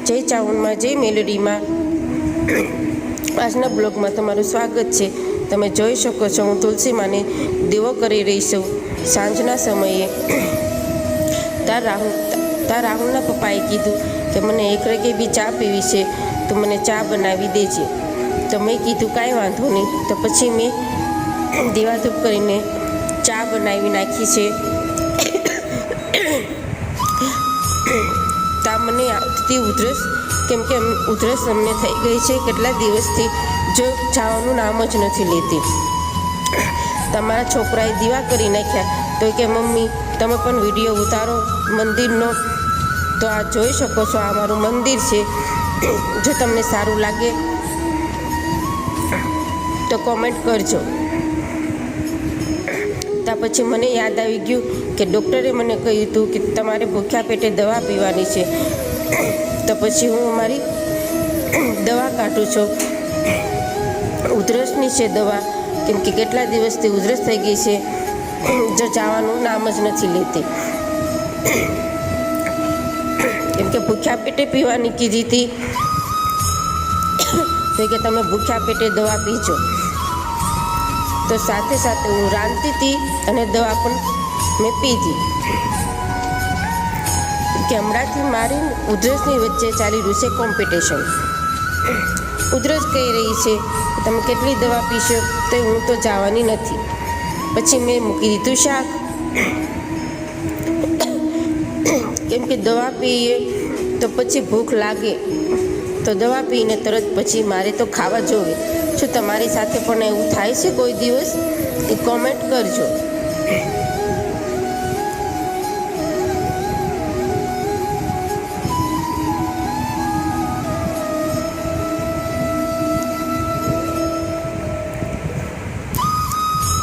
જય ચાવનમાં જય મેલોડીમાં આજના બ્લોગમાં તમારું સ્વાગત છે। તમે જોઈ શકો છો હું તુલસી માને દીવો કરી રહી છું સાંજના સમયે। રાહુલના પપ્પાએ કીધું કે મને એક રગે બી ચા પીવી છે તો મને ચા બનાવી દેજે। તો મેં કીધું કાંઈ વાંધો નહીં। તો પછી મેં દીવા ધૂપ કરીને ચા બનાવી નાખી છે। તા મને આવતી ઉધરસ કેમ કે ઉધરસ અમને થઈ ગઈ છે કેટલા દિવસથી, જો જવાનું નામ જ નથી લેતી। તમારા છોકરાએ દીવા કરી નાખ્યા તો કે મમ્મી તમે પણ વિડીયો ઉતારો મંદિરનો। તો આ જોઈ શકો છો આ મારું મંદિર છે। જો તમને સારું લાગે તો કોમેન્ટ કરજો। ત્યાં પછી મને યાદ આવી ગયું કે ડૉક્ટરે મને કહ્યું હતું કે તમારે ભૂખ્યા પેટે દવા પીવાની છે। તો પછી હું મારી દવા કાઢું છું, ઉધરસની છે દવા, કેમ કે કેટલા દિવસથી ઉધરસ થઈ ગઈ છે, જો જવાનું નામ જ નથી લેતી। કેમ કે ભૂખ્યા પેટે પીવાની કીધી હતી તો કે તમે ભૂખ્યા પેટે દવા પીજો। તો સાથે સાથે હું રાંધતી હતી અને દવા પણ મેં પીધી। કે હમણાંથી મારી ઉધરસની વચ્ચે ચાલી રહ્યું છે કોમ્પિટિશન। ઉધરસ કહી રહી છે કે તમે કેટલી દવા પીશો, તો હું તો જવાની નથી। પછી મેં મૂકી દીધું શાક, કેમ કે દવા પીએ તો પછી ભૂખ લાગે, તો દવા પીને તરત પછી મારે તો ખાવા જોવે। શું તમારી સાથે પણ એવું થાય છે કોઈ દિવસ? એ કોમેન્ટ કરજો।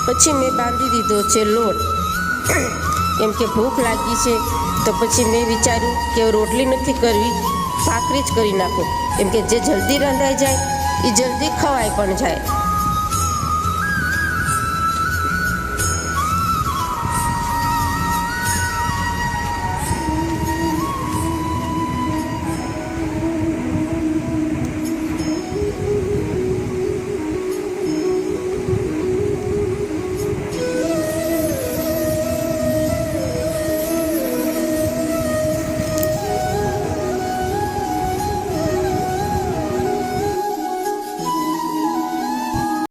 પછી મેં બાંધી દીધો છે લોટ, કેમ કે ભૂખ લાગી છે। તો પછી મેં વિચાર્યું કે રોટલી નથી કરવી, ભાખરી જ કરી નાખો, કેમ કે જે જલ્દી રંધાઈ જાય એ જલ્દી ખવાય પણ જાય।